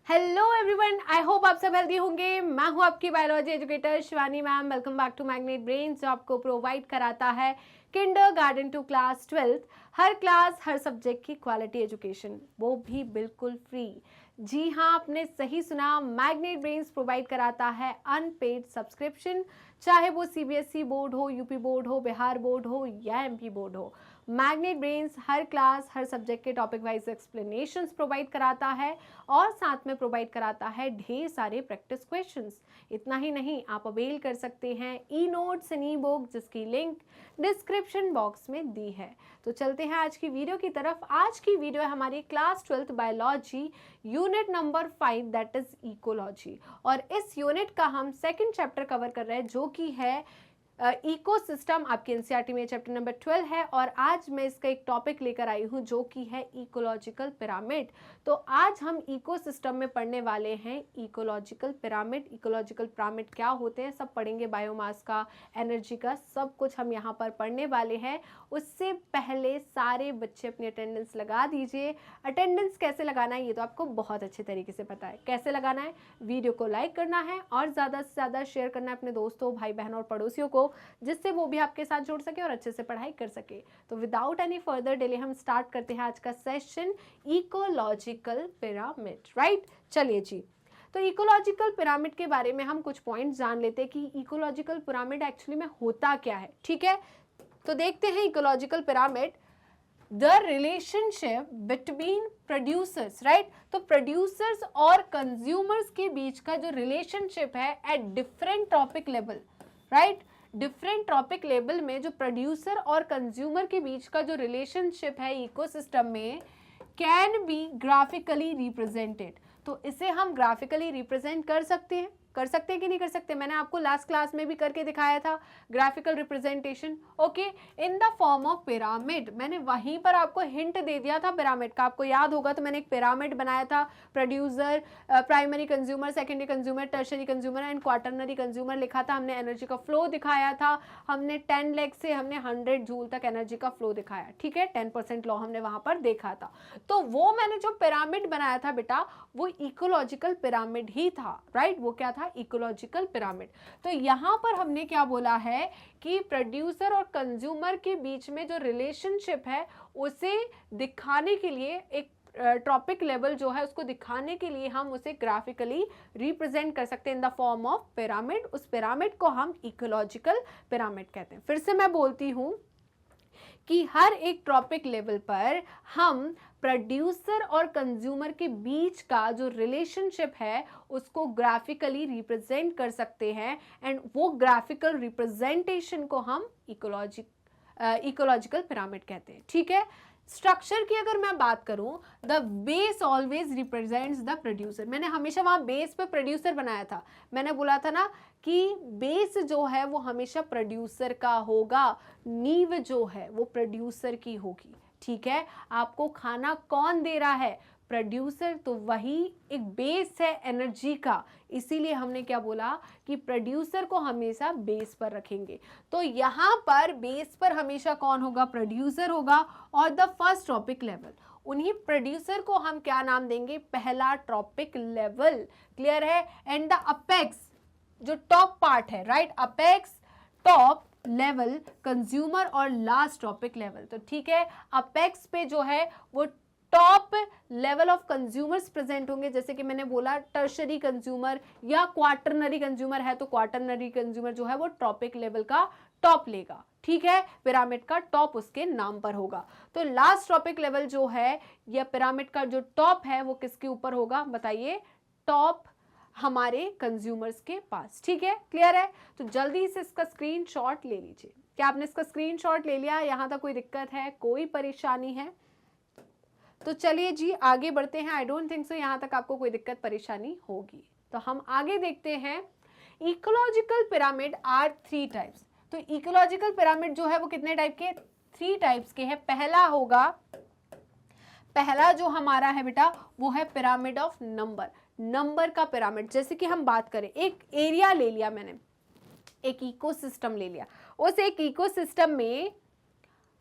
Hello everyone, I hope आप सब healthy होंगे। मैं हूं आपकी biology educator Shivani ma'am. Welcome back to Magnet Brains, जो आपको प्रोवाइड कराता है किंडरगार्टन टू क्लास 12th, हर क्लास हर सब्जेक्ट की क्वालिटी एजुकेशन, वो भी बिल्कुल फ्री। जी हाँ, आपने सही सुना, मैग्नेट ब्रेन्स प्रोवाइड कराता है अनपेड सब्सक्रिप्शन, चाहे वो सीबीएसई बोर्ड हो, यूपी बोर्ड हो, बिहार बोर्ड हो या एमपी बोर्ड हो। मैग्नेट ब्रेन्स हर क्लास हर सब्जेक्ट के टॉपिक वाइज एक्सप्लेनेशंस प्रोवाइड कराता है और साथ में प्रोवाइड कराता है ढेर सारे प्रैक्टिस क्वेश्चंस। इतना ही नहीं, आप अवेल कर सकते हैं e notes and E book, जिसकी लिंक डिस्क्रिप्शन बॉक्स में दी है। तो चलते हैं आज की वीडियो की तरफ। आज की वीडियो है हमारी class 12th biology unit number 5, that is ecology. और इस यूनिट का हम सेकेंड चैप्टर कवर कर रहे हैं, जो कि है इकोसिस्टम। आपके एनसीईआरटी में चैप्टर नंबर 12 है और आज मैं इसका एक टॉपिक लेकर आई हूं, जो कि है इकोलॉजिकल पिरामिड। तो आज हम इकोसिस्टम में पढ़ने वाले हैं इकोलॉजिकल पिरामिड। इकोलॉजिकल पिरामिड क्या होते हैं सब पढ़ेंगे, बायोमास का, एनर्जी का, सब कुछ हम यहाँ पर पढ़ने वाले हैं। उससे पहले सारे बच्चे अपनी अटेंडेंस लगा दीजिए। अटेंडेंस कैसे लगाना है ये तो आपको बहुत अच्छे तरीके से पता है। कैसे लगाना है? वीडियो को लाइक करना है और ज़्यादा से ज़्यादा शेयर करना है अपने दोस्तों, भाई बहनों और पड़ोसियों को, जिससे वो भी आपके साथ जुड़ सके और अच्छे से पढ़ाई कर सके। तो विदाउट एनी फर्दर डिले हम स्टार्ट करते हैं आज का सेशन, इकोलॉजिकल पिरामिड। राइट, चलिए जी। तो इकोलॉजिकल पिरामिड के बारे में हम कुछ पॉइंट्स जान लेते हैं कि इकोलॉजिकल पिरामिड एक्चुअली में होता क्या है। ठीक है, तो देखते हैं ecological pyramid. The relationship between producers, right. तो प्रोड्यूसर्स और कंज्यूमर्स के बीच का जो रिलेशनशिप है at different topic level, right. Different topic level में जो प्रोड्यूसर और कंज्यूमर के बीच का जो रिलेशनशिप है इकोसिस्टम में, कैन बी ग्राफिकली रिप्रेजेंटेड। तो इसे हम ग्राफिकली रिप्रेजेंट कर सकते हैं कि नहीं कर सकते? मैंने आपको लास्ट क्लास में भी करके दिखाया था graphical representation, okay, in the form of pyramid. मैंने वहीं पर आपको हिंट दे दिया था पिरामिड का, आपको याद होगा। तो मैंने एक पिरामिड बनाया था, producer, primary consumer, secondary consumer, tertiary consumer and quaternary consumer लिखा था। हमने एनर्जी का फ्लो दिखाया था, हमने 10 लेग से हमने 100 जूल तक एनर्जी का फ्लो दिखाया। ठीक है, 10% लॉ हमने वहां पर देखा था। तो वो मैंने जो पिरामिड बनाया था बेटा, वो इकोलॉजिकल पिरामिड ही था, राइट। वो क्या था? Ecological pyramid. तो यहां पर हमने क्या बोला है कि प्रोड्यूसर और कंज्यूमर के बीच में जो रिलेशनशिप है उसे दिखाने के लिए, एक टॉपिक लेवल जो है उसको दिखाने के लिए हम उसे ग्राफिकली रिप्रेजेंट कर सकते हैं in the form of pyramid. उस पिरामिड को हम इकोलॉजिकल पिरामिड कहते हैं। फिर से मैं बोलती हूं कि हर एक टॉपिक लेवल पर हम प्रोड्यूसर और कंज्यूमर के बीच का जो रिलेशनशिप है उसको ग्राफिकली रिप्रेजेंट कर सकते हैं, एंड वो ग्राफिकल रिप्रेजेंटेशन को हम इकोलॉजिकल पिरामिड कहते हैं। ठीक है, स्ट्रक्चर की अगर मैं बात करूं, the base always represents the producer. मैंने हमेशा वहां बेस पे प्रोड्यूसर बनाया था। मैंने बोला था ना कि बेस जो है वो हमेशा प्रोड्यूसर का होगा, नींव जो है वो प्रोड्यूसर की होगी। ठीक है, आपको खाना कौन दे रहा है? प्रोड्यूसर। तो वही एक बेस है एनर्जी का, इसीलिए हमने क्या बोला कि प्रोड्यूसर को हमेशा बेस पर रखेंगे। तो यहां पर बेस पर हमेशा कौन होगा? प्रोड्यूसर होगा। और द फर्स्ट टॉपिक लेवल, उन्हीं प्रोड्यूसर को हम क्या नाम देंगे? पहला टॉपिक लेवल। क्लियर है? एंड द अपेक्स, जो टॉप पार्ट है, right, apex, top level, consumer और लास्ट टॉपिक लेवल। तो ठीक है, अपेक्स पे जो है वो top level of consumers present होंगे। जैसे कि मैंने बोला टर्शरी कंज्यूमर या क्वार्टरनरी कंज्यूमर है, तो क्वार्टरनरी कंज्यूमर जो है वो टॉपिक लेवल का टॉप लेगा। ठीक है, पिरामिड का टॉप उसके नाम पर होगा। तो लास्ट टॉपिक लेवल जो है या पिरामिड का जो टॉप है वो किसके ऊपर होगा? बताइए। टॉप हमारे कंज्यूमर्स के पास। ठीक है, क्लियर है? तो जल्दी से इसका स्क्रीनशॉट ले लीजिए। क्या आपने इसका स्क्रीनशॉट ले लिया? यहां तक कोई दिक्कत है, कोई परेशानी है? तो चलिए जी आगे बढ़ते हैं। आई डोंट थिंक सो यहां तक आपको कोई दिक्कत परेशानी होगी। तो हम आगे देखते हैं। Ecological pyramid are 3 types. तो इकोलॉजिकल पिरामिड जो है वो कितने टाइप के? 3 टाइप्स के हैं। पहला जो हमारा है बेटा वो है पिरामिड ऑफ नंबर, नंबर का पिरामिड। जैसे कि हम बात करें, एक एरिया ले लिया मैंने, एक इकोसिस्टम ले लिया, उस एक इकोसिस्टम में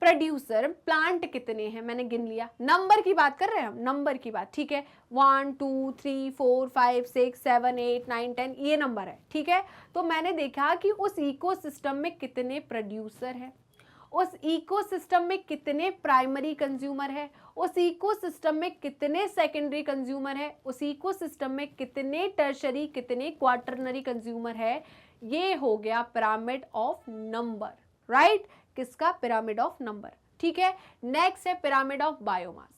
प्रोड्यूसर प्लांट कितने हैं मैंने गिन लिया, नंबर की बात कर रहे हैं हम, नंबर की बात, ठीक है, 1 2 3 4 5 6 7 8 9 10 ये नंबर है, ठीक है। तो मैंने देखा कि उस इकोसिस्टम में कितने प्रोड्यूसर हैं, उस इकोसिस्टम में कितने प्राइमरी कंज्यूमर है, उस इकोसिस्टम में कितने सेकेंडरी कंज्यूमर है, उस इकोसिस्टम में कितने टर्शरी कितने क्वार्टरनरी कंज्यूमर है। ये हो गया पिरामिड ऑफ नंबर, राइट, किसका, पिरामिड ऑफ नंबर, ठीक है। नेक्स्ट है pyramid of biomass.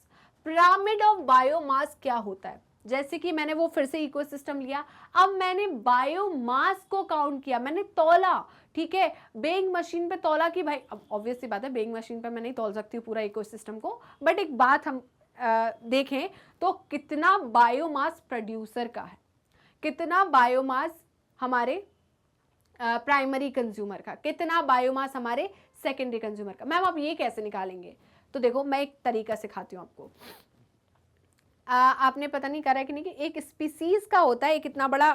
Pyramid of biomass क्या होता है, जैसे कि मैंने वो फिर से इकोसिस्टम लिया, अब मैंने बायोमास को काउंट किया, मैंने तौला, ठीक है, बेइंग मशीन पे तौला कि भाई, अब ऑब्वियसली बात है बेइंग मशीन पे मैं नहीं तौल सकती हूँ पूरा इकोसिस्टम को, बट एक बात हम देखें तो कितना बायोमास प्रोड्यूसर का है, कितना बायोमास हमारे प्राइमरी कंज्यूमर का, कितना बायोमास हमारे सेकेंडरी कंज्यूमर का। मैम आप ये कैसे निकालेंगे, तो देखो मैं एक तरीका सिखाती हूँ आपको। आपने पता नहीं करा है कि नहीं, कि एक स्पीसीज का होता है, एक इतना बड़ा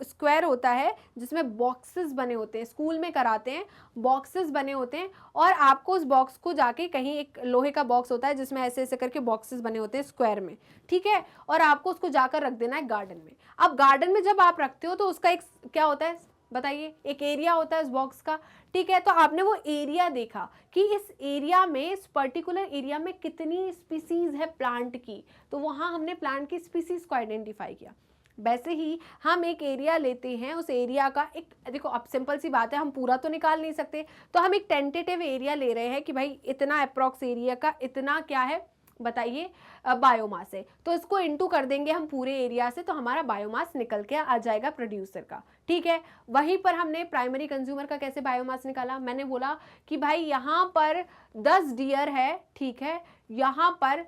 स्क्वायर होता है जिसमें बॉक्सेस बने होते हैं, स्कूल में कराते हैं, बॉक्सेस बने होते हैं, और आपको उस बॉक्स को जाके कहीं, एक लोहे का बॉक्स होता है जिसमें ऐसे ऐसे करके बॉक्सेस बने होते हैं स्क्वायर में, ठीक है, और आपको उसको जाकर रख देना है गार्डन में। अब गार्डन में जब आप रखते हो तो उसका एक क्या होता है बताइए, एक एरिया होता है उस बॉक्स का, ठीक है। तो आपने वो एरिया देखा कि इस एरिया में, इस पर्टिकुलर एरिया में कितनी स्पीसीज है प्लांट की, तो वहां हमने प्लांट की स्पीसीज को आइडेंटिफाई किया। वैसे ही हम एक एरिया लेते हैं, उस एरिया का एक, देखो अब सिंपल सी बात है, हम पूरा तो निकाल नहीं सकते, तो हम एक टेंटेटिव एरिया ले रहे हैं कि भाई इतना अप्रॉक्स एरिया का इतना क्या है बताइए, बायोमास है, तो इसको इनटू कर देंगे हम पूरे एरिया से, तो हमारा बायोमास निकल के आ जाएगा प्रोड्यूसर का, ठीक है। वहीं पर हमने प्राइमरी कंज्यूमर का कैसे बायोमास निकाला, मैंने बोला कि भाई यहाँ पर 10 डियर है, ठीक है, यहाँ पर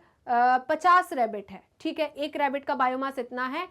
50 रैबिट है, ठीक है, एक रैबिट का बायोमास इतना है,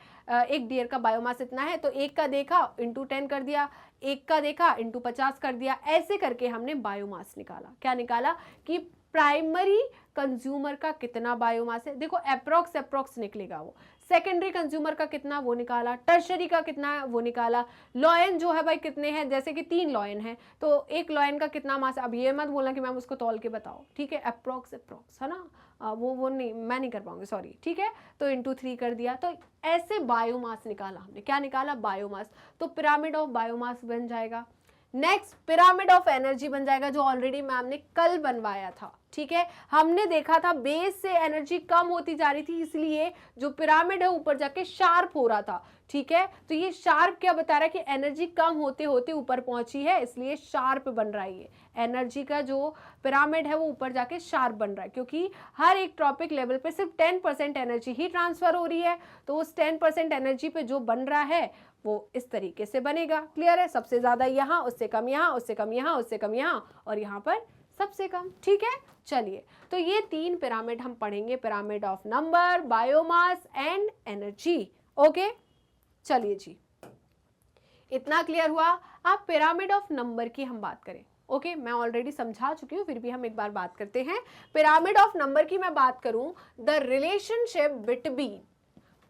एक डियर का बायोमास इतना है, तो एक का देखा इंटू 10 कर दिया, एक का देखा इंटू 50 कर दिया, ऐसे करके हमने बायोमास निकाला। क्या निकाला कि प्राइमरी कंज्यूमर का कितना बायोमास है, देखो अप्रॉक्स निकलेगा वो, सेकेंडरी कंज्यूमर का कितना वो निकाला, टर्शरी का कितना वो निकाला, लॉयन जो है भाई कितने हैं, जैसे कि 3 लॉयन है तो एक लॉयन का कितना मास, अब ये मत बोलना कि मैम उसको तौल के बताओ, ठीक है, अप्रॉक्स है ना, वो नहीं, मैं नहीं कर पाऊंगी सॉरी, ठीक है, तो इंटू 3 कर दिया, तो ऐसे बायोमास निकाला हमने। क्या निकाला, बायोमास, तो पिरामिड ऑफ बायोमास बन जाएगा। नेक्स्ट पिरामिड ऑफ एनर्जी बन जाएगा, जो ऑलरेडी मैम ने कल बनवाया था, ठीक है। हमने देखा था बेस से एनर्जी कम होती जा रही थी, इसलिए जो पिरामिड है ऊपर जाके शार्प हो रहा था, ठीक है। तो ये शार्प क्या बता रहा है कि एनर्जी कम होते होते ऊपर पहुंची है, इसलिए शार्प बन रहा है। ये एनर्जी का जो पिरामिड है वो ऊपर जाके शार्प बन रहा है, क्योंकि हर एक ट्रॉपिक लेवल पे सिर्फ 10% एनर्जी ही ट्रांसफर हो रही है, तो उस 10% एनर्जी पे जो बन रहा है वो इस तरीके से बनेगा। क्लियर है, सबसे ज्यादा यहाँ, उससे कम यहाँ, उससे कम यहाँ, उससे कम यहाँ, और यहाँ पर सबसे कम, ठीक है। चलिए, तो ये 3 पिरामिड हम पढ़ेंगे, pyramid of number, biomass and energy. Okay, चलिए जी, इतना क्लियर हुआ। अब पिरामिड ऑफ नंबर की हम बात करें। ओके, मैं ऑलरेडी समझा चुकी हूँ, फिर भी हम एक बार बात करते हैं। पिरामिड ऑफ नंबर की मैं बात करूं, the relationship between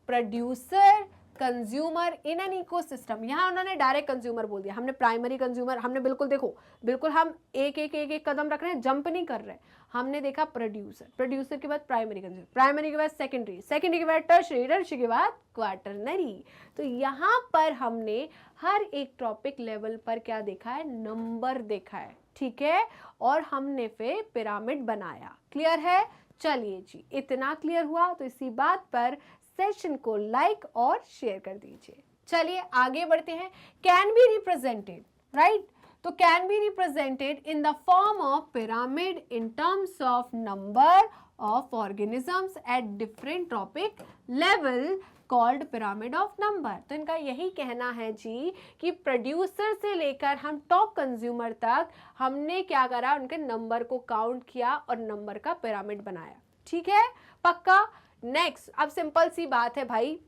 producer consumer in an ecosystem, यहाँ उन्होंने डायरेक्ट कंज्यूमर बोल दिया, हमने प्राइमरी कंज्यूमर, हमने बिल्कुल देखो, बिल्कुल हम एक कदम रख रहे हैं, जंप नहीं कर रहे। हमने देखा प्रोड्यूसर, प्रोड्यूसर के बाद प्राइमरी कंज्यूमर, प्राइमरी के बाद सेकेंडरी, सेकेंडरी के बाद टर्शरी, टर्शरी के बाद क्वार्टरनरी। तो यहाँ पर हमने हर एक टॉपिक लेवल पर क्या देखा है, नंबर देखा है, ठीक है, और हमने फिर पिरामिड बनाया। क्लियर है, चलिए जी, इतना क्लियर हुआ, तो इसी बात पर सेशन को लाइक और शेयर कर दीजिए। चलिए आगे बढ़ते हैं। कैन बी रिप्रेजेंटेड, राइट, तो can be represented in the form of pyramid in terms of number of organisms at different trophic level called pyramid of number. तो इनका यही कहना है जी कि प्रोड्यूसर से लेकर हम टॉप कंज्यूमर तक हमने क्या करा, उनके नंबर को काउंट किया और नंबर का पिरामिड बनाया। ठीक है, पक्का। नेक्स्ट, अब सिंपल सी बात है भाई,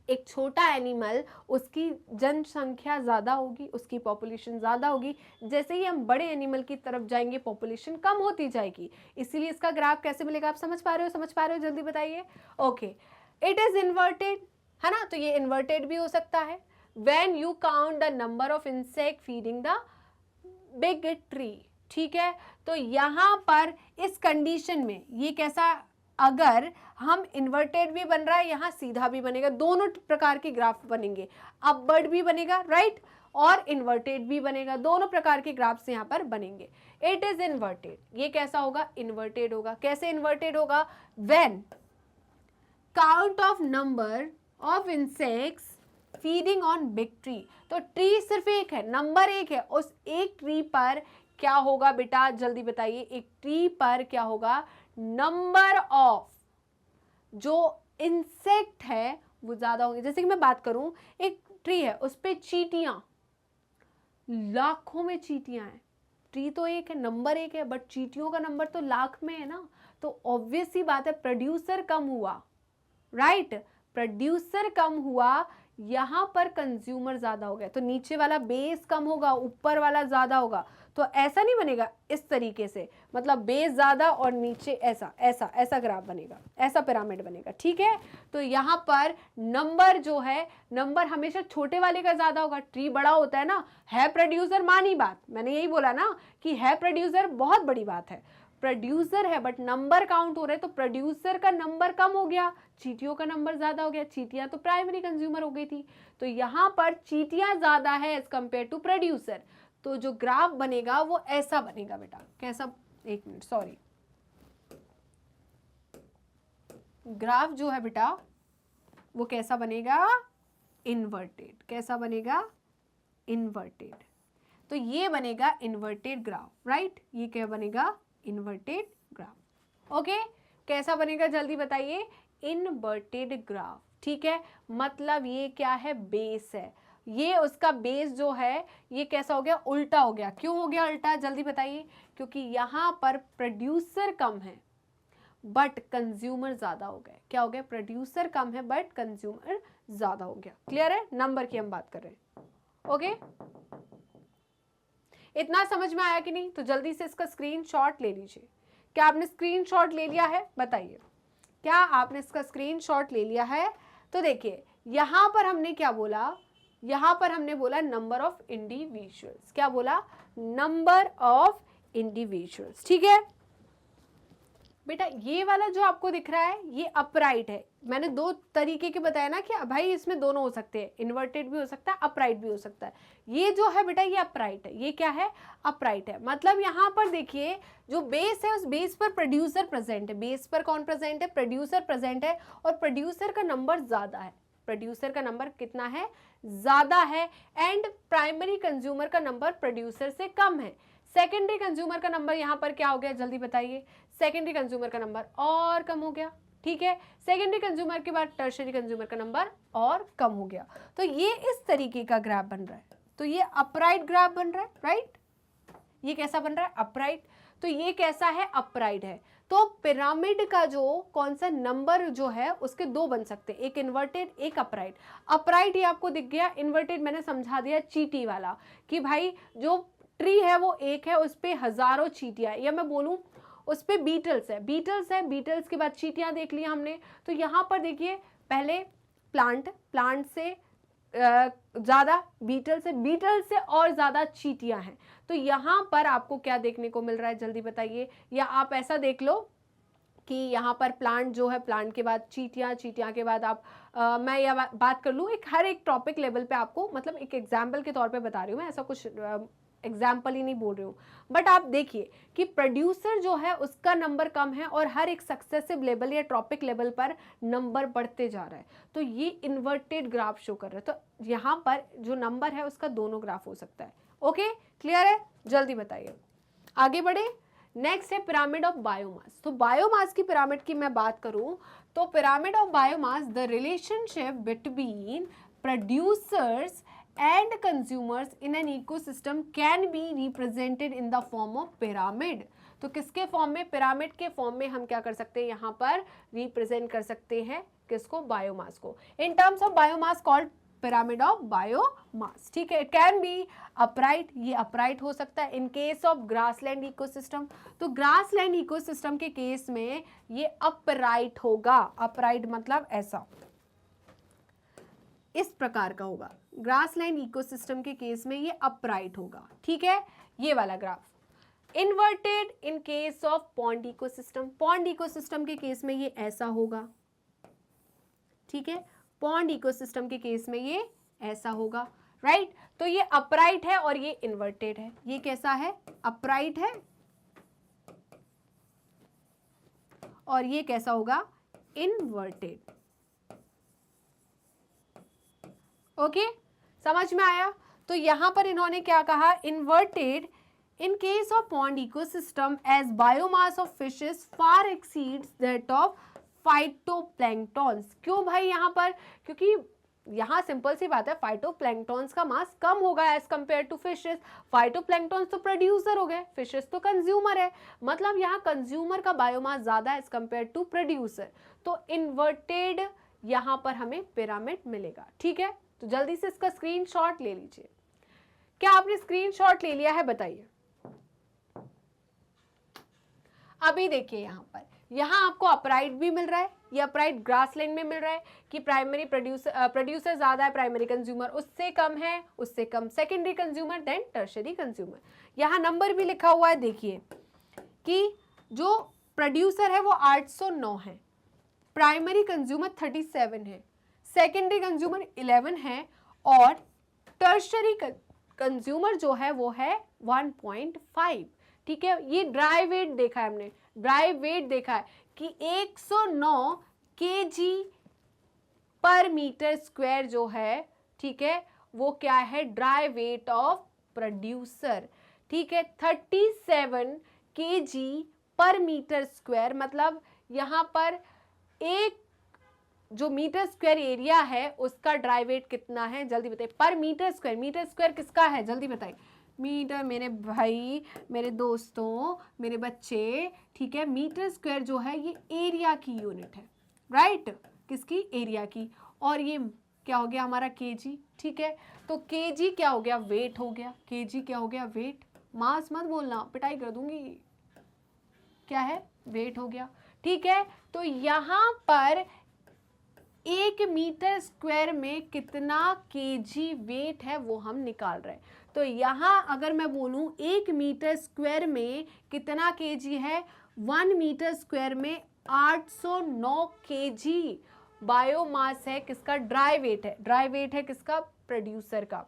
एक छोटा एनिमल, उसकी जनसंख्या ज़्यादा होगी, उसकी पॉपुलेशन ज़्यादा होगी, जैसे ही हम बड़े एनिमल की तरफ जाएंगे पॉपुलेशन कम होती जाएगी। इसीलिए इसका ग्राफ कैसे मिलेगा, आप समझ पा रहे हो, समझ पा रहे हो, जल्दी बताइए। ओके, इट इज़ इन्वर्टेड, है ना, तो ये इन्वर्टेड भी हो सकता है। When you count the number of insect feeding the big tree, ठीक है। तो यहाँ पर इस कंडीशन में ये कैसा, अगर हम इन्वर्टेड भी बन रहा है, यहाँ सीधा भी बनेगा, दोनों प्रकार के ग्राफ बनेंगे, अपवर्ड भी बनेगा राइट, और इन्वर्टेड भी बनेगा, दोनों प्रकार के ग्राफ्स यहाँ पर बनेंगे। इट इज इन्वर्टेड, ये कैसा होगा, इन्वर्टेड होगा। कैसे इन्वर्टेड होगा, when count of number of insects feeding on big tree. तो ट्री सिर्फ एक है, नंबर एक है, उस एक ट्री पर क्या होगा बेटा, जल्दी बताइए, एक ट्री पर क्या होगा, नंबर ऑफ जो इंसेक्ट है वो ज्यादा होंगे। जैसे कि मैं बात करूं, एक ट्री है, उस पे चींटियां, लाखों में चींटियां हैं। ट्री तो एक है, नंबर एक है, बट चींटियों का नंबर तो लाख में है ना, तो ऑब्वियस सी बात है प्रोड्यूसर कम हुआ राइट, प्रोड्यूसर कम हुआ, यहां पर कंज्यूमर ज्यादा हो गया, तो नीचे वाला बेस कम होगा, ऊपर वाला ज्यादा होगा। तो ऐसा नहीं बनेगा इस तरीके से, मतलब बेस ज्यादा और नीचे ऐसा ऐसा ऐसा ग्राफ बनेगा, ऐसा पिरामिड बनेगा, ठीक है। तो यहाँ पर नंबर जो है, नंबर हमेशा छोटे वाले का ज्यादा होगा, ट्री बड़ा होता है ना, है प्रोड्यूसर, मानी बात, मैंने यही बोला ना कि है प्रोड्यूसर, बहुत बड़ी बात है, प्रोड्यूसर है बट नंबर काउंट हो रहे, तो प्रोड्यूसर का नंबर कम हो गया, चींटियों का नंबर ज्यादा हो गया, चींटियां तो प्राइमरी कंज्यूमर हो गई थी, तो यहाँ पर चींटियां ज्यादा है एज कंपेयर टू प्रोड्यूसर। तो जो ग्राफ बनेगा वो ऐसा बनेगा बेटा, कैसा, एक मिनट सॉरी, ग्राफ जो है बेटा वो कैसा बनेगा, इन्वर्टेड। कैसा बनेगा, इन्वर्टेड। तो ये बनेगा इन्वर्टेड ग्राफ राइट, ये क्या बनेगा, इन्वर्टेड ग्राफ। ओके, कैसा बनेगा जल्दी बताइए, इन्वर्टेड ग्राफ, ठीक है। मतलब ये क्या है, बेस है, ये उसका बेस जो है ये कैसा हो गया, उल्टा हो गया। क्यों हो गया उल्टा, जल्दी बताइए, क्योंकि यहाँ पर प्रोड्यूसर कम है बट कंज्यूमर ज्यादा हो गए। क्या हो गया, प्रोड्यूसर कम है बट कंज्यूमर ज्यादा हो गया। क्लियर है, नंबर की हम बात कर रहे हैं। ओके, इतना समझ में आया कि नहीं, तो जल्दी से इसका स्क्रीनशॉट ले लीजिए। क्या आपने स्क्रीनशॉट ले लिया है, बताइए, क्या आपने इसका स्क्रीनशॉट ले लिया है। तो देखिए यहां पर हमने क्या बोला, यहां पर हमने बोला नंबर ऑफ इंडिविजुअल्स, क्या बोला, नंबर ऑफ इंडिविजुअल्स, ठीक है बेटा। ये वाला जो आपको दिख रहा है ये अपराइट है, मैंने दो तरीके के बताया ना कि भाई इसमें दोनों हो सकते हैं, इन्वर्टेड भी हो सकता है, अपराइट भी हो सकता है। ये जो है बेटा ये अपराइट है, ये क्या है, अपराइट है। मतलब यहाँ पर देखिए जो बेस है उस बेस पर प्रोड्यूसर प्रेजेंट है, बेस पर कौन प्रेजेंट है, प्रोड्यूसर प्रेजेंट है, और प्रोड्यूसर का नंबर ज्यादा है, प्रोड्यूसर का नंबर कितना है, ज्यादा है, एंड प्राइमरी कंज्यूमर का नंबर प्रोड्यूसर से कम है। सेकेंडरी कंज्यूमर का नंबर यहाँ पर क्या हो गया, जल्दी बताइए, सेकेंडरी कंज्यूमर का नंबर और कम हो गया, ठीक है। सेकेंडरी कंज्यूमर के बाद टर्शरी कंज्यूमर का नंबर और कम हो गया। तो ये इस तरीके का ग्राफ बन रहा है, तो ये अपराइट ग्राफ बन रहा है राइट, ये कैसा बन रहा है, अपराइट। तो ये कैसा है, अपराइट है। तो पिरामिड का जो कौन सा नंबर जो है उसके दो बन सकते हैं, एक इन्वर्टेड एक अपराइट। अपराइट ये आपको दिख गया, इन्वर्टेड मैंने समझा दिया चीटी वाला कि भाई जो ट्री है वो एक है, उस पे हजारों चीटियां, या मैं बोलूं उस पे बीटल्स है, बीटल्स है, बीटल्स के बाद चीटियां देख लिया हमने। तो यहाँ पर देखिए पहले प्लांट, प्लांट से ज्यादा बीटल से, बीटल से और ज्यादा चीटियां हैं। तो यहाँ पर आपको क्या देखने को मिल रहा है, जल्दी बताइए, या आप ऐसा देख लो कि यहाँ पर प्लांट जो है, प्लांट के बाद चीटियां, चीटियां के बाद आप मैं यह बात कर लूँ, एक हर एक टॉपिक लेवल पे आपको, मतलब एक एग्जाम्पल के तौर पे बता रही हूँ मैं, ऐसा कुछ एग्जाम्पल ही नहीं बोल रही हूँ, बट आप देखिए कि प्रोड्यूसर जो है उसका नंबर कम है और हर एक सक्सेसिव लेवल या टॉपिक लेवल पर नंबर बढ़ते जा रहा है। तो ये इन्वर्टेड ग्राफ शो कर रहा है। तो यहाँ पर जो नंबर है उसका दोनों ग्राफ हो सकता है। ओके, क्लियर है, जल्दी बताइए, आगे बढ़े। नेक्स्ट है पिरामिड ऑफ बायोमास। तो बायोमास की पिरामिड की मैं बात करूं तो pyramid of biomass, the relationship between producers and consumers in an ecosystem can be represented in the form of pyramid। तो किसके फॉर्म में, पिरामिड के फॉर्म में हम क्या कर सकते हैं, यहाँ पर रिप्रेजेंट कर सकते हैं किसको, बायोमास को, in terms of biomass called pyramid of biomass, ठीक है। इट कैन बी अपराइट, ये अपराइट हो सकता है इन केस ऑफ ग्रासलैंड इकोसिस्टम। तो ग्रासलैंड इकोसिस्टम के केस में ये अपराइट होगा, अपराइट मतलब ऐसा, इस प्रकार का होगा। ग्रासलैंड इकोसिस्टम के केस में ये अपराइट होगा, ठीक है, ये वाला graph. Inverted in case of pond ecosystem, pond ecosystem के केस में ये ऐसा होगा, ठीक है, पॉन्ड इकोसिस्टम के केस में ये ऐसा होगा, राइट। तो ये अपराइट है और ये इन्वर्टेड है। ये कैसा है? अपराइट है और ये कैसा होगा? इन्वर्टेड। ओके, समझ में आया? तो यहां पर इन्होंने क्या कहा? Inverted in case of pond ecosystem as biomass of fishes far exceeds that of phytoplanktons. क्यों भाई यहां पर? क्योंकि यहाँ सिंपल सी बात है, फाइटोप्लैंक्टॉन्स का मास कम होगा as compare to fishes. Phytoplanktons तो प्रोड्यूसर हो गए, फिशेस तो कंज्यूमर है, मतलब यहाँ कंज्यूमर का बायोमास ज्यादा एज कंपेयर टू प्रोड्यूसर। तो इन्वर्टेड यहाँ पर हमें पिरामिड मिलेगा, ठीक है। तो जल्दी से इसका स्क्रीनशॉट ले लीजिए। क्या आपने स्क्रीनशॉट ले लिया है? बताइए। अभी देखिए यहाँ आपको अपराइट भी मिल रहा है, ये अपराइट ग्रासलैंड में मिल रहा है कि प्राइमरी प्रोड्यूसर ज्यादा है, प्राइमरी कंज्यूमर उससे कम है, उससे कम secondary consumer, then tertiary consumer. यहाँ नंबर भी लिखा हुआ है, देखिए कि जो प्रोड्यूसर है वो 809 है, प्राइमरी कंज्यूमर 37 है, सेकेंडरी कंज्यूमर 11 है और टर्शरी कंज्यूमर जो है वो है 1.5, ठीक है। ये ड्राई वेट देखा है हमने, ड्राई वेट देखा है कि 109 kg पर मीटर स्क्वायर जो है, ठीक है, वो क्या है? ड्राई वेट ऑफ प्रोड्यूसर, ठीक है। 37 kg पर मीटर स्क्वायर, मतलब यहाँ पर एक जो मीटर स्क्वायर एरिया है उसका ड्राई वेट कितना है? जल्दी बताइए। पर मीटर स्क्वायर किसका है? जल्दी बताइए। मीटर, मेरे भाई, मेरे दोस्तों, मेरे बच्चे, ठीक है, मीटर स्क्वायर जो है ये एरिया की यूनिट है, राइट। किसकी? एरिया की। और ये क्या हो गया हमारा? केजी, ठीक है। तो केजी क्या हो गया? वेट हो गया। केजी क्या हो गया? वेट। मास मत बोलना, पिटाई कर दूंगी। क्या है? वेट हो गया, ठीक है। तो यहाँ पर 1 मीटर स्क्वायर में कितना केजी वेट है वो हम निकाल रहे हैं। तो यहाँ अगर मैं बोलूँ 1 मीटर स्क्वायर में कितना केजी है, 1 मीटर स्क्वायर में 809 केजी बायोमास है। किसका? ड्राई वेट है। ड्राई वेट है किसका? प्रोड्यूसर का।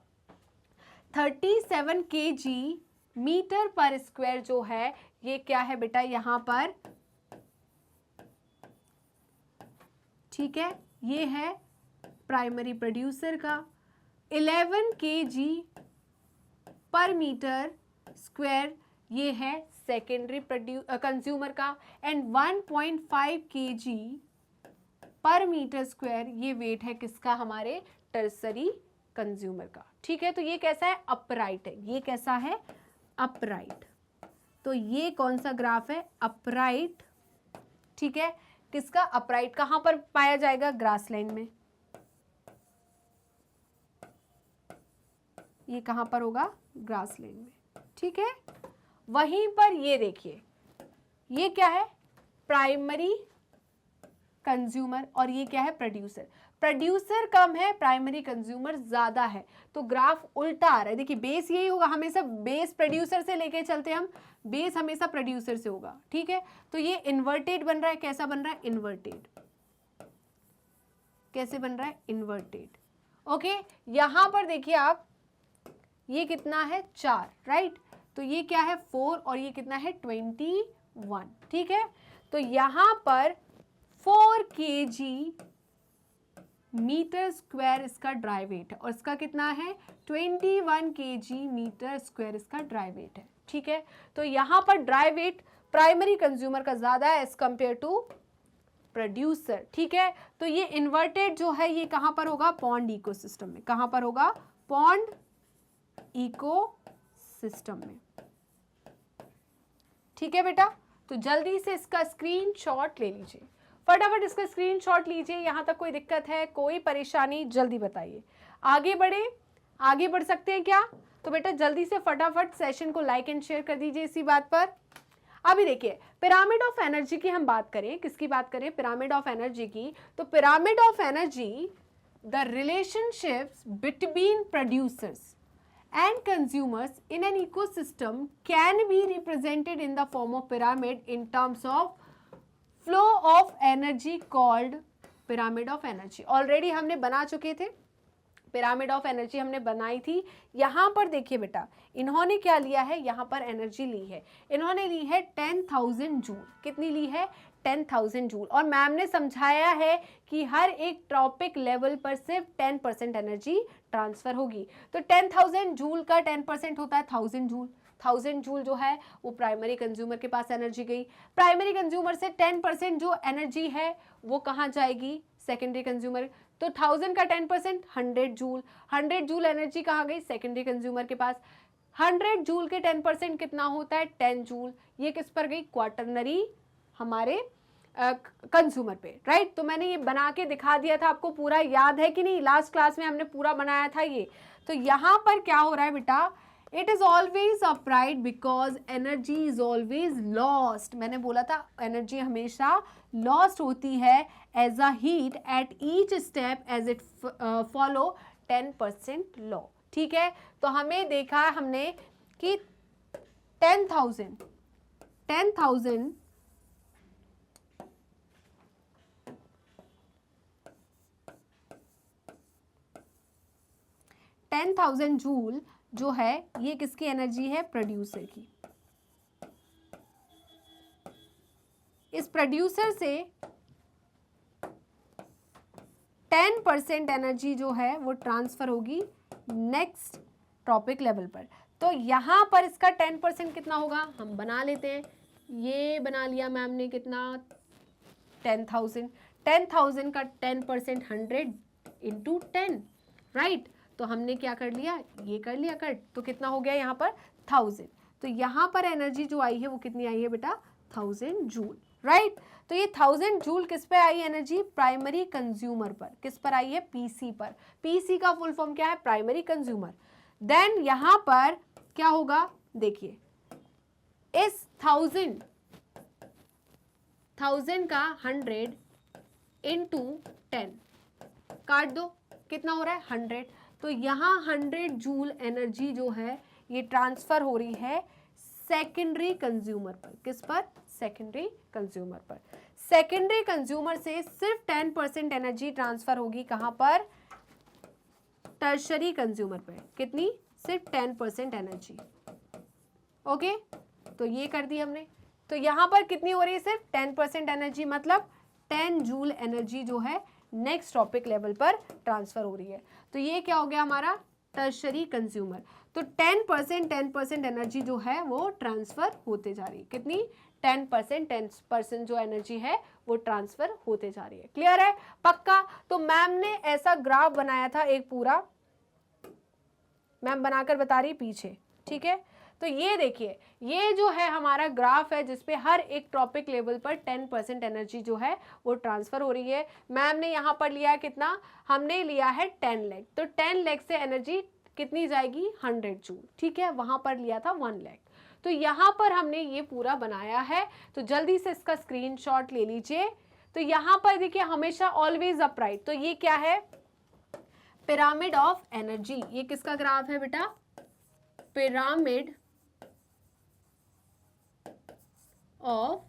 37 केजी मीटर पर स्क्वायर जो है ये क्या है बेटा? यहाँ पर, ठीक है, ये है प्राइमरी प्रोड्यूसर का। 11 केजी पर मीटर स्क्वायर ये है सेकेंडरी कंज्यूमर का। एंड 1.5 केजी पर मीटर स्क्वायर ये वेट है किसका? हमारे टर्सरी कंज्यूमर का, ठीक है। तो ये कैसा है? अपराइट है। ये कैसा है? अपराइट। तो ये कौन सा ग्राफ है? अपराइट, ठीक है। किसका? अपराइट। कहां पर पाया जाएगा? ग्रासलैंड में। ये कहां पर होगा? ग्रासलैंड में, ठीक है। वहीं पर ये देखिए, ये क्या है? प्राइमरी कंज्यूमर और ये क्या है? प्रोड्यूसर। प्रोड्यूसर कम है, प्राइमरी कंज्यूमर ज्यादा है, तो ग्राफ उल्टा आ रहा है। देखिए बेस यही होगा, हमेशा बेस प्रोड्यूसर से लेके चलते हम, बेस हमेशा प्रोड्यूसर से होगा, ठीक है। तो ये इन्वर्टेड बन रहा है। कैसा बन रहा है? इन्वर्टेड। कैसे बन रहा है? इन्वर्टेड। ओके, यहां पर देखिए आप, ये कितना है? 4, राइट। तो ये क्या है? 4 और ये कितना है? 21, ठीक है। तो यहां पर 4 केजी मीटर स्क्वायर इसका ड्राई वेट है और इसका कितना है? 21 केजी मीटर स्क्वायर इसका ड्राई वेट है, ठीक है। तो यहाँ पर ड्राई वेट प्राइमरी कंज्यूमर का ज्यादा है एज कंपेयर टू प्रोड्यूसर, ठीक है। तो ये इन्वर्टेड जो है ये कहाँ पर होगा? पॉन्ड इकोसिस्टम में। कहाँ पर होगा? पॉन्ड इकोसिस्टम में, ठीक है बेटा। तो जल्दी से इसका स्क्रीनशॉट ले लीजिए, फटाफट इसका स्क्रीनशॉट लीजिए। यहाँ तक कोई दिक्कत है, कोई परेशानी, जल्दी बताइए। आगे बढ़ सकते हैं क्या? तो बेटा जल्दी से फटाफट सेशन को लाइक एंड शेयर कर दीजिए इसी बात पर। अभी देखिए, पिरामिड ऑफ एनर्जी की हम बात करें, किसकी बात करें? पिरामिड ऑफ एनर्जी की। तो pyramid of energy, the relationships between producers and consumers in an ecosystem can be represented in the form of pyramid in terms of flow of energy called pyramid of energy. Already हमने बना चुके थे, pyramid of energy हमने बनाई थी. यहाँ पर देखिए बेटा, इन्होंने क्या लिया है, यहाँ पर एनर्जी ली है, इन्होंने ली है 10,000 जूल. कितनी ली है, 10,000 जूल. और मैम ने समझाया है कि हर एक ट्रॉपिक लेवल पर सिर्फ 10% एनर्जी ट्रांसफर होगी. तो 10,000 जूल का 10% होता है 1,000 जूल. 1,000 जूल जो है वो प्राइमरी कंज्यूमर के पास एनर्जी गई. प्राइमरी कंज्यूमर से 10% जो एनर्जी है वो कहाँ जाएगी, सेकेंडरी कंज्यूमर. तो 1,000 का 10% 100 जूल. 100 जूल एनर्जी कहाँ गई, सेकेंडरी कंज्यूमर के पास. 100 जूल के 10% कितना होता है, 10 जूल. ये किस पर गई, क्वार्टरनरी हमारे कंज्यूमर पे, राइट. तो मैंने ये बना के दिखा दिया था, आपको पूरा याद है कि नहीं, लास्ट क्लास में हमने पूरा बनाया था ये. तो यहाँ पर क्या हो रहा है बेटा, it is always upright because energy is always lost. मैंने बोला था एनर्जी हमेशा लॉस्ट होती है as a heat at each step as it follow 10% law. ठीक है, तो हमें देखा हमने कि 10,000 जूल जो है ये किसकी एनर्जी है, प्रोड्यूसर की. इस प्रोड्यूसर से 10% एनर्जी जो है वो ट्रांसफर होगी नेक्स्ट ट्रॉपिक लेवल पर. तो यहाँ पर इसका 10% कितना होगा, हम बना लेते हैं. ये बना लिया मैम ने, कितना, 10,000 का 10% 100 इंटू 10, राइट. तो हमने क्या कर लिया, ये कर लिया कट. तो कितना हो गया यहाँ पर 1,000. तो यहाँ पर एनर्जी जो आई है वो कितनी आई है बेटा, 1,000 जूल, राइट. तो ये 1,000 जूल किस पे आई एनर्जी, प्राइमरी कंज्यूमर पर. किस पर आई है, पीसी पर. पीसी का फुल फॉर्म क्या है, प्राइमरी कंज्यूमर. देन यहाँ पर क्या होगा, देखिए, इस 1,000 का 100 इंटू 10 काट दो, कितना हो रहा है, 100. तो यहाँ 100 जूल एनर्जी जो है ये ट्रांसफर हो रही है सेकेंडरी कंज्यूमर पर. किस पर, सेकेंडरी कंज्यूमर पर. सेकेंडरी कंज्यूमर से सिर्फ 10% एनर्जी ट्रांसफर होगी कहाँ पर, टर्शरी कंज्यूमर पर. कितनी, सिर्फ 10% एनर्जी. ओके, तो ये कर दी हमने. तो यहाँ पर कितनी हो रही है, सिर्फ 10% एनर्जी, मतलब 10 जूल एनर्जी जो है नेक्स्ट टॉपिक लेवल पर ट्रांसफर हो रही है. तो ये क्या हो गया हमारा, टर्शरी कंज्यूमर. तो 10% एनर्जी जो है वो ट्रांसफर होते जा रही है. कितनी, 10% जो एनर्जी है वो ट्रांसफर होते जा रही है. क्लियर है, पक्का. तो मैम ने ऐसा ग्राफ बनाया था एक पूरा, मैम बनाकर बता रही पीछे. ठीक है, तो ये देखिए, ये जो है हमारा ग्राफ है जिसपे हर एक टॉपिक लेवल पर 10% एनर्जी जो है वो ट्रांसफर हो रही है. मैम ने यहाँ पर लिया है कितना, हमने लिया है 10 लाख. तो 10 लाख से एनर्जी कितनी जाएगी, 100 जूल. ठीक है, वहां पर लिया था 1 लाख. तो यहाँ पर हमने ये पूरा बनाया है, तो जल्दी से इसका स्क्रीनशॉट ले लीजिए. तो यहाँ पर देखिए, हमेशा ऑलवेज अपराइट. तो ये क्या है, पिरामिड ऑफ एनर्जी. ये किसका ग्राफ है बेटा, पिरामिड ऑफ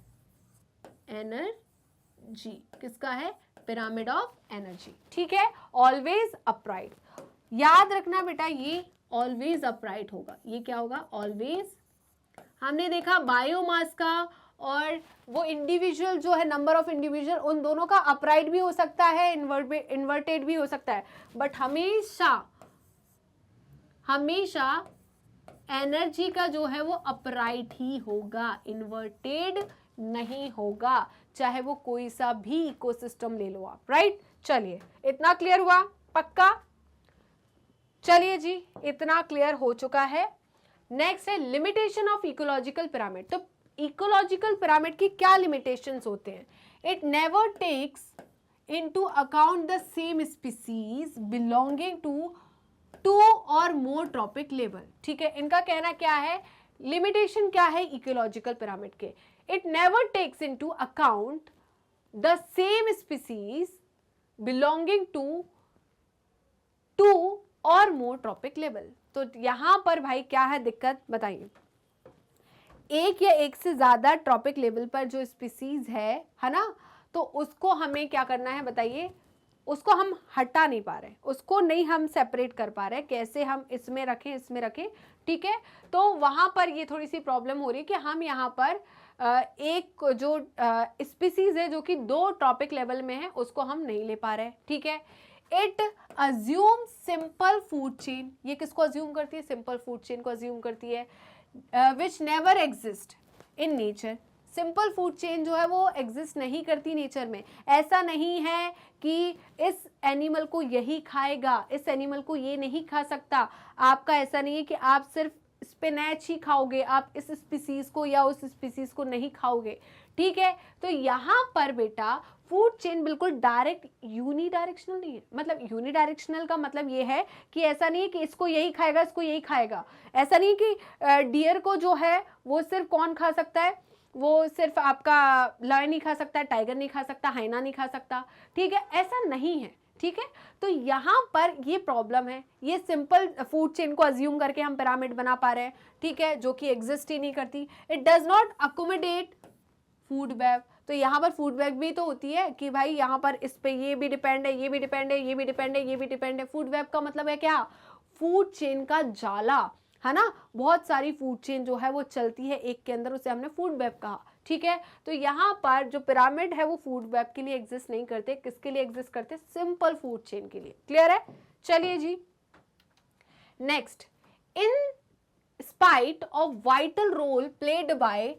एनर्जी. किसका है, पिरामिड ऑफ एनर्जी. ठीक है, ऑलवेज अपराइट. याद रखना बेटा, ये ऑलवेज अपराइट होगा. ये क्या होगा, ऑलवेज. हमने देखा बायोमास का और वो इंडिविजुअल जो है, नंबर ऑफ इंडिविजुअल, उन दोनों का अपराइट भी हो सकता है, इन्वर्टेड भी हो सकता है. बट हमेशा एनर्जी का जो है वो अपराइट ही होगा, इन्वर्टेड नहीं होगा, चाहे वो कोई सा भी इकोसिस्टम ले लो आप, राइट. चलिए, इतना क्लियर हुआ, पक्का. चलिए जी, इतना क्लियर हो चुका है. नेक्स्ट है लिमिटेशन ऑफ इकोलॉजिकल पिरामिड. तो इकोलॉजिकल पिरामिड की क्या लिमिटेशंस होते हैं, it never takes into account the same species belonging to 2 और मोर ट्रॉपिक लेवल. ठीक है, इनका कहना क्या है, लिमिटेशन क्या है इकोलॉजिकल पिरामिड के, it never takes into account the same species belonging to 2 और मोर ट्रॉपिक लेवल। तो यहाँ पर भाई क्या है दिक्कत बताइए, एक या एक से ज़्यादा ट्रॉपिक लेवल पर जो स्पीसीज है ना, तो उसको हमें क्या करना है बताइए, उसको हम हटा नहीं पा रहे, उसको नहीं हम सेपरेट कर पा रहे, कैसे हम इसमें रखें इसमें रखें, ठीक है। तो वहाँ पर ये थोड़ी सी प्रॉब्लम हो रही है कि हम यहाँ पर एक जो स्पीसीज है जो कि 2 ट्रॉपिक लेवल में है उसको हम नहीं ले पा रहे, ठीक है। It assume simple food chain, ये किसको अज्यूम करती है, सिंपल फूड चेन को अज्यूम करती है, which never exist in nature. Simple food chain जो है वो एग्जिस्ट नहीं करती नेचर में, ऐसा नहीं है कि इस एनिमल को यही खाएगा, इस एनिमल को ये नहीं खा सकता। आपका ऐसा नहीं है कि आप सिर्फ स्पिनैच ही खाओगे, आप इस स्पीसीज को या उस स्पीसीज को नहीं खाओगे, ठीक है। तो यहाँ पर बेटा फूड चेन बिल्कुल डायरेक्ट यूनिडायरेक्शनल नहीं है। मतलब यूनिडायरेक्शनल का मतलब ये है कि ऐसा नहीं है कि इसको यही खाएगा इसको यही खाएगा, ऐसा नहीं कि डियर को जो है वो सिर्फ कौन खा सकता है, वो सिर्फ आपका लायन नहीं खा सकता, टाइगर नहीं खा सकता, हाइना नहीं खा सकता, ठीक है, ऐसा नहीं है, ठीक है। तो यहाँ पर ये प्रॉब्लम है, ये सिंपल फूड चेन को अज्यूम करके हम पिरामिड बना पा रहे हैं, ठीक है, जो कि एग्जिस्ट ही नहीं करती। It does not accommodate food web. तो यहाँ पर फूड वेब भी तो होती है कि भाई यहाँ पर इस पे ये भी डिपेंड है, ये भी डिपेंड है, ये भी डिपेंड है, ये भी डिपेंड है। फूड वेब का मतलब है क्या, फूड चेन का जाला, है ना। बहुत सारी फूड चेन जो है वो चलती है एक के अंदर, उसे हमने फूड वेब कहा, ठीक है। तो यहाँ पर जो पिरामिड है वो फूड वेब के लिए एग्जिस्ट नहीं करते, किसके लिए एग्जिस्ट करते, सिंपल फूड चेन के लिए। क्लियर है, चलिए जी next. In spite of vital role played by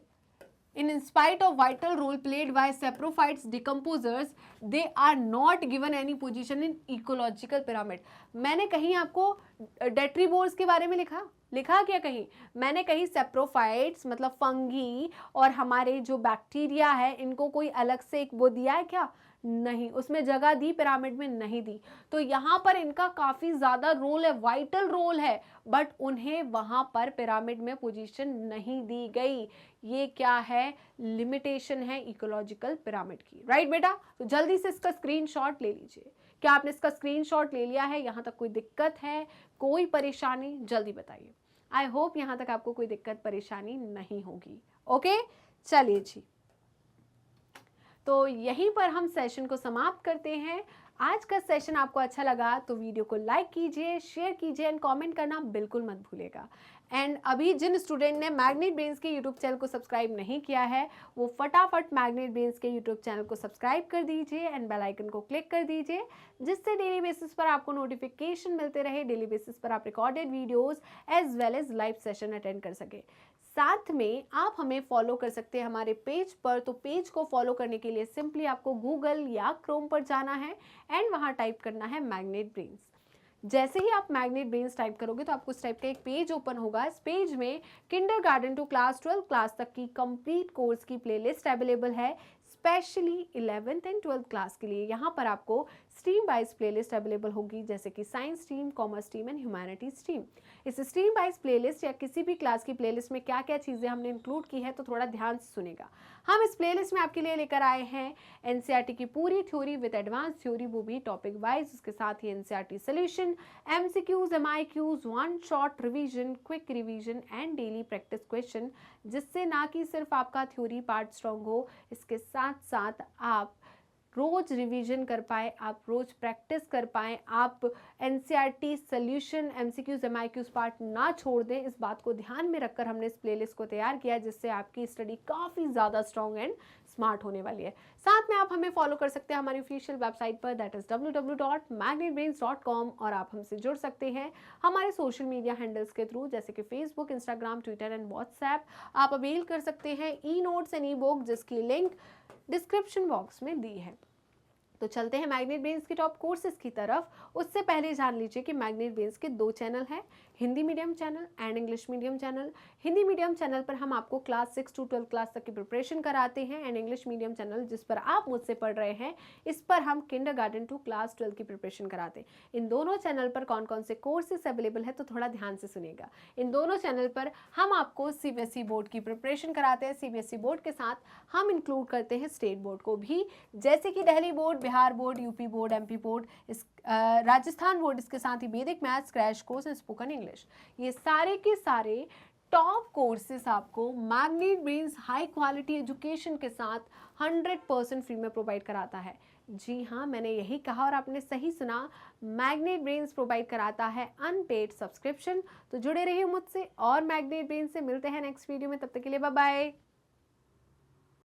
In spite of vital role played by saprophytes decomposers, they are not given any position in ecological pyramid. मैंने कहीं आपको डेट्रीबोर्स के बारे में लिखा क्या कहीं, मैंने कहीं सेप्रोफाइट्स मतलब फंगी और हमारे जो बैक्टीरिया है इनको कोई अलग से एक वो दिया है क्या, नहीं, उसमें जगह दी पिरामिड में नहीं दी। तो यहाँ पर इनका काफी ज्यादा रोल है, वाइटल रोल है, बट उन्हें वहां पर पिरामिड में पोजीशन नहीं दी गई। ये क्या है, लिमिटेशन है इकोलॉजिकल पिरामिड की, राइट बेटा। तो जल्दी से इसका स्क्रीनशॉट ले लीजिए। क्या आपने इसका स्क्रीनशॉट ले लिया है, यहाँ तक कोई दिक्कत है, कोई परेशानी, जल्दी बताइए। आई होप यहाँ तक आपको कोई दिक्कत परेशानी नहीं होगी। ओके चलिए जी, तो यहीं पर हम सेशन को समाप्त करते हैं। आज का सेशन आपको अच्छा लगा तो वीडियो को लाइक कीजिए, शेयर कीजिए एंड कमेंट करना बिल्कुल मत भूलिएगा। एंड अभी जिन स्टूडेंट ने मैग्नेट ब्रेन्स के यूट्यूब चैनल को सब्सक्राइब नहीं किया है वो फटाफट मैग्नेट ब्रेन्स के यूट्यूब चैनल को सब्सक्राइब कर दीजिए एंड बेल आइकन को क्लिक कर दीजिए, जिससे डेली बेसिस पर आपको नोटिफिकेशन मिलते रहे, डेली बेसिस पर आप recorded videos as well as live session attend कर सके। साथ में आप हमें फॉलो कर सकते हैं हमारे पेज पर। तो पेज को फॉलो करने के लिए सिंपली आपको गूगल या क्रोम पर जाना है एंड वहां टाइप करना है मैग्नेट ब्रेन्स। जैसे ही आप मैग्नेट ब्रेन्स टाइप करोगे तो आपको इस टाइप का एक पेज ओपन होगा। इस पेज में किंडरगार्टन टू क्लास 12 क्लास तक की कंप्लीट कोर्स की प्लेलिस्ट अवेलेबल है, specially 11th and 12th class के लिए। यहाँ पर आपको स्ट्रीम वाइज प्लेलिस्ट अवेलेबल होगी, जैसे कि science stream, commerce stream and humanities stream. इस स्ट्रीम वाइज प्लेलिस्ट या किसी भी क्लास की प्लेलिस्ट में क्या क्या चीज़ें हमने इंक्लूड की है तो थोड़ा ध्यान से सुनेगा। हम इस प्लेलिस्ट में आपके लिए लेकर आए हैं एनसीईआरटी की पूरी थ्योरी विद एडवांस थ्योरी, वो भी टॉपिक वाइज, उसके साथ ही NCERT solution, MCQs, MIQs, one shot revision, quick revision and daily practice question, जिससे ना कि सिर्फ आपका थ्योरी पार्ट स्ट्रॉन्ग हो, इसके साथ साथ आप रोज रिवीजन कर पाए, आप रोज प्रैक्टिस कर पाए, आप एनसीईआरटी सॉल्यूशन, एमसीक्यूज, एमआईक्यूज पार्ट ना छोड़ दें। इस बात को ध्यान में रखकर हमने इस प्लेलिस्ट को तैयार किया, जिससे आपकी स्टडी काफ़ी ज़्यादा स्ट्रॉन्ग एंड स्मार्ट होने वाली है। साथ में आप हमें फॉलो कर सकते हैं हमारी ऑफिशियल वेबसाइट पर, दैट इज www.magnetbrains.com, और आप हमसे जुड़ सकते हैं हमारे सोशल मीडिया हैंडल्स के थ्रू, जैसे कि Facebook, Instagram, Twitter and WhatsApp. आप अवेल कर सकते हैं e notes and E book, जिसकी लिंक डिस्क्रिप्शन बॉक्स में दी है। तो चलते हैं मैग्नेट ब्रेन्स की टॉप कोर्सेज की तरफ। उससे पहले जान लीजिए कि मैग्नेट ब्रेन्स के 2 चैनल हैं, Hindi medium channel and English medium channel. Hindi medium channel पर हम आपको क्लास 6 to 12 क्लास तक की प्रिपरेशन कराते हैं, एंड इंग्लिश मीडियम चैनल जिस पर आप मुझसे पढ़ रहे हैं, इस पर हम किंडरगार्टन टू क्लास 12 की प्रिपरेशन कराते हैं। इन दोनों चैनल पर कौन कौन से कोर्सेज अवेलेबल है तो थोड़ा ध्यान से सुनिएगा। इन दोनों चैनल पर हम आपको सीबीएसई बोर्ड की प्रिपरेशन कराते हैं। सीबीएसई बोर्ड के साथ हम इंक्लूड करते हैं स्टेट बोर्ड को भी, जैसे कि Delhi board, Bihar board, UP board, MP board, Rajasthan board, इसके साथ ही वैदिक maths, crash course and spoken English, ये सारे के सारे टॉप कोर्सेस आपको magnet brains high quality education के साथ 100% फ्री में प्रोवाइड कराता है। जी हाँ, मैंने यही कहा और आपने सही सुना, मैग्नेट ब्रेन्स प्रोवाइड कराता है अनपेड सब्सक्रिप्शन। तो जुड़े रहिए मुझसे और मैग्नेट ब्रेन्स से मिलते हैं नेक्स्ट वीडियो में, तब तक के लिए बाय बाय।